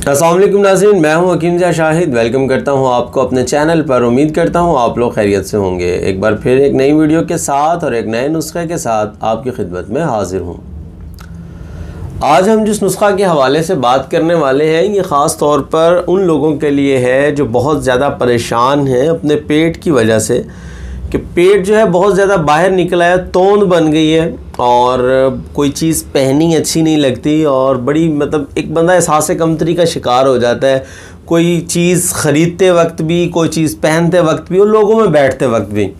अस्सलाम वालेकुम नाज़रीन, मैं हूं हकीम ज़ा शाहिद। वेलकम करता हूं आपको अपने चैनल पर। उम्मीद करता हूं आप लोग खैरियत से होंगे। एक बार फिर एक नई वीडियो के साथ और एक नए नुस्खे के साथ आपकी खिदमत में हाजिर हूं। आज हम जिस नुस्खा के हवाले से बात करने वाले हैं ये ख़ास तौर पर उन लोगों के लिए है जो बहुत ज़्यादा परेशान हैं अपने पेट की वजह से कि पेट जो है बहुत ज़्यादा बाहर निकला है, तोंद बन गई है और कोई चीज़ पहनी अच्छी नहीं लगती और बड़ी एक बंदा एहसास कमतरी का शिकार हो जाता है। कोई चीज़ ख़रीदते वक्त भी, कोई चीज़ पहनते वक्त भी और लोगों में बैठते वक्त भी।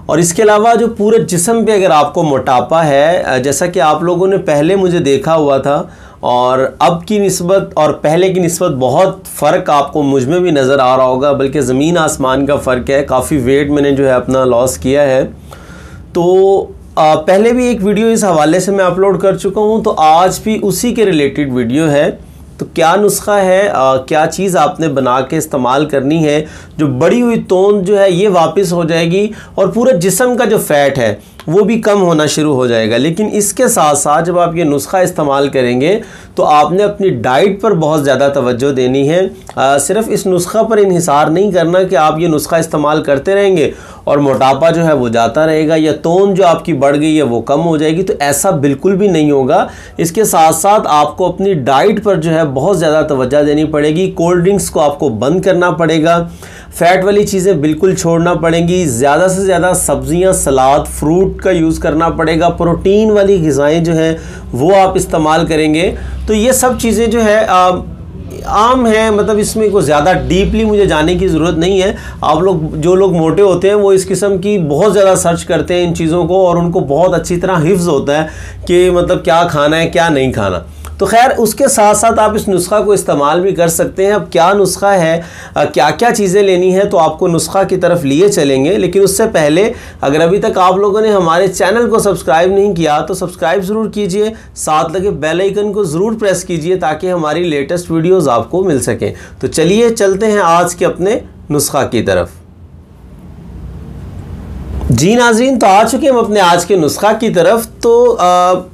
और इसके अलावा जो पूरे जिस्म पे अगर आपको मोटापा है, जैसा कि आप लोगों ने पहले मुझे देखा हुआ था और अब की निस्बत और पहले की निस्बत बहुत फ़र्क आपको मुझ में भी नज़र आ रहा होगा, बल्कि ज़मीन आसमान का फ़र्क है। काफ़ी वेट मैंने जो है अपना लॉस किया है। तो पहले भी एक वीडियो इस हवाले से मैं अपलोड कर चुका हूँ, तो आज भी उसी के रिलेटेड वीडियो है। तो क्या नुस्खा है, क्या चीज़ आपने बना के इस्तेमाल करनी है जो बड़ी हुई तोंद जो है ये वापस हो जाएगी और पूरे जिस्म का जो फ़ैट है वो भी कम होना शुरू हो जाएगा। लेकिन इसके साथ साथ जब आप ये नुस्खा इस्तेमाल करेंगे तो आपने अपनी डाइट पर बहुत ज़्यादा तवज्जो देनी है। सिर्फ इस नुस्खा पर इन्हिसार नहीं करना कि आप ये नुस्खा इस्तेमाल करते रहेंगे और मोटापा जो है वो जाता रहेगा या तोंद जो आपकी बढ़ गई है वो कम हो जाएगी, तो ऐसा बिल्कुल भी नहीं होगा। इसके साथ साथ आपको अपनी डाइट पर जो है बहुत ज़्यादा तवज्जो देनी पड़ेगी। कोल्ड ड्रिंक्स को आपको बंद करना पड़ेगा, फ़ैट वाली चीज़ें बिल्कुल छोड़ना पड़ेंगी, ज़्यादा से ज़्यादा सब्ज़ियाँ, सलाद, फ्रूट का यूज़ करना पड़ेगा, प्रोटीन वाली ग़िज़ाएँ जो हैं वो आप इस्तेमाल करेंगे। तो ये सब चीज़ें जो है आम है, इसमें कोई ज़्यादा डीपली मुझे जाने की ज़रूरत नहीं है। आप लोग जो लोग मोटे होते हैं वो इस किस्म की बहुत ज़्यादा सर्च करते हैं इन चीज़ों को और उनको बहुत अच्छी तरह हिफ्ज़ होता है कि क्या खाना है क्या नहीं खाना। तो खैर उसके साथ साथ आप इस नुस्खा को इस्तेमाल भी कर सकते हैं। अब क्या नुस्खा है, क्या क्या चीज़ें लेनी है, तो आपको नुस्खा की तरफ लिए चलेंगे। लेकिन उससे पहले अगर अभी तक आप लोगों ने हमारे चैनल को सब्सक्राइब नहीं किया तो सब्सक्राइब ज़रूर कीजिए, साथ लगे बेल आइकन को ज़रूर प्रेस कीजिए ताकि हमारी लेटेस्ट वीडियोज़ आपको मिल सकें। तो चलिए चलते हैं आज के अपने नुस्खा की तरफ। जी नाज़रीन, तो आ चुके हम अपने आज के नुस्खा की तरफ। तो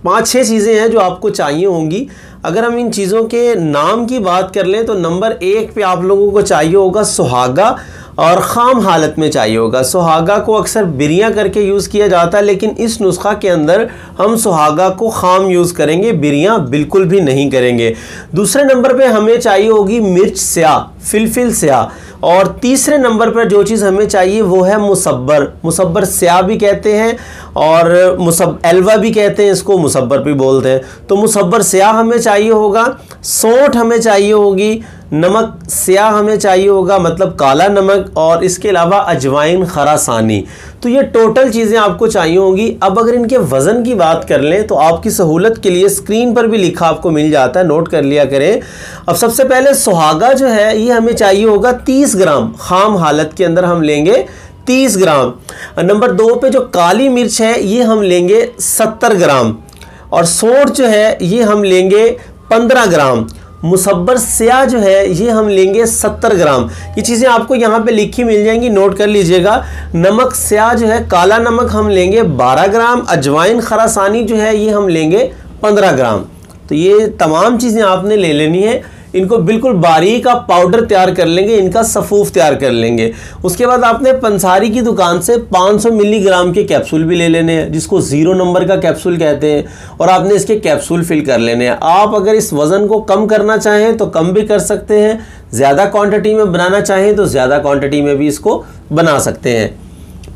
5-6 चीज़ें हैं जो आपको चाहिए होंगी। अगर हम इन चीज़ों के नाम की बात कर लें तो नंबर 1 पे आप लोगों को चाहिए होगा सुहागा, और ख़ाम हालत में चाहिए होगा। सुहागा को अक्सर बिरियाँ करके यूज़ किया जाता है, लेकिन इस नुस्खा के अंदर हम सुहागा को ख़ाम यूज़ करेंगे, बिरियाँ बिल्कुल भी नहीं करेंगे। दूसरे नंबर पे हमें चाहिए होगी मिर्च स्याह, फिलफिल स्याह। और तीसरे नंबर पर जो चीज़ हमें चाहिए वो है मुसब्बर। मुसब्बर स्याह भी कहते हैं और एल्वा भी कहते हैं, इसको मुसब्बर भी बोलते हैं। तो मुसब्बर स्याह हमें चाहिए होगा, सौंठ हमें चाहिए होगी, नमक स्याह हमें चाहिए होगा काला नमक, और इसके अलावा अजवाइन खरासानी। तो ये टोटल चीज़ें आपको चाहिए होंगी। अब अगर इनके वज़न की बात कर लें तो आपकी सहूलत के लिए स्क्रीन पर भी लिखा आपको मिल जाता है, नोट कर लिया करें। अब सबसे पहले सुहागा जो है ये हमें चाहिए होगा 30 ग्राम, ख़ाम हालत के अंदर हम लेंगे 30 ग्राम। नंबर 2 पे जो काली मिर्च है ये हम लेंगे 70 ग्राम, और सौंठ जो है ये हम लेंगे 15 ग्राम। मुसब्बर स्याह जो है ये हम लेंगे 70 ग्राम। ये चीज़ें आपको यहाँ पे लिखी मिल जाएंगी, नोट कर लीजिएगा। नमक स्याह जो है, काला नमक हम लेंगे 12 ग्राम। अजवाइन खरासानी जो है ये हम लेंगे 15 ग्राम। तो ये तमाम चीज़ें आपने ले लेनी है। इनको बिल्कुल बारीक आप पाउडर तैयार कर लेंगे, इनका सफ़ूफ तैयार कर लेंगे। उसके बाद आपने पंसारी की दुकान से 500 मिलीग्राम के कैप्सूल भी ले लेने हैं, जिसको 0 नंबर का कैप्सूल कहते हैं, और आपने इसके कैप्सूल फिल कर लेने हैं। आप अगर इस वज़न को कम करना चाहें तो कम भी कर सकते हैं, ज़्यादा क्वांटिटी में बनाना चाहें तो ज़्यादा क्वांटिटी में भी इसको बना सकते हैं।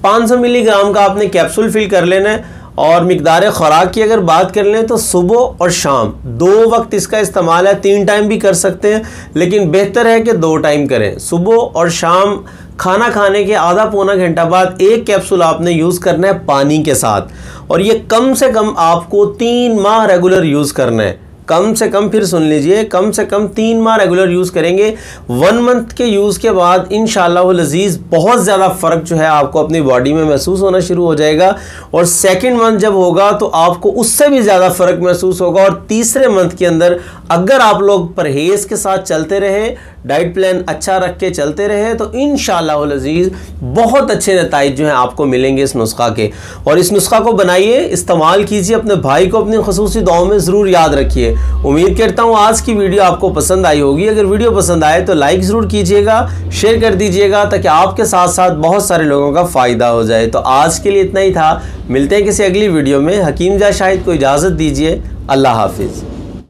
500 मिलीग्राम का आपने कैप्सूल फिल कर लेना है। और मिकदार ख़ुराक की अगर बात कर लें तो सुबह और शाम 2 वक्त इसका इस्तेमाल है। 3 टाइम भी कर सकते हैं, लेकिन बेहतर है कि 2 टाइम करें। सुबह और शाम खाना खाने के आधा पौना घंटा बाद 1 कैप्सूल आपने यूज़ करना है पानी के साथ, और ये कम से कम आपको 3 माह रेगुलर यूज़ करना है। कम से कम, फिर सुन लीजिए, कम से कम 3 माह रेगुलर यूज़ करेंगे। 1 मंथ के यूज़ के बाद इंशाअल्लाह वल अज़ीज़ बहुत ज़्यादा फ़र्क जो है आपको अपनी बॉडी में महसूस होना शुरू हो जाएगा, और सेकंड मंथ जब होगा तो आपको उससे भी ज़्यादा फ़र्क महसूस होगा, और तीसरे मंथ के अंदर अगर आप लोग परहेज़ के साथ चलते रहे, डाइट प्लान अच्छा रख के चलते रहे, तो इंशाअल्लाह अज़ीज़ बहुत अच्छे नताइज जो हैं आपको मिलेंगे इस नुस्खा के। और इस नुस्खा को बनाइए, इस्तेमाल कीजिए, अपने भाई को अपनी ख़ुसूसी दुआओं में ज़रूर याद रखिए। उम्मीद करता हूँ आज की वीडियो आपको पसंद आई होगी। अगर वीडियो पसंद आए तो लाइक ज़रूर कीजिएगा, शेयर कर दीजिएगा, ताकि आपके साथ साथ बहुत सारे लोगों का फ़ायदा हो जाए। तो आज के लिए इतना ही था, मिलते हैं किसी अगली वीडियो में। हकीम जा शाहिद को इजाज़त दीजिए। अल्लाह हाफिज़।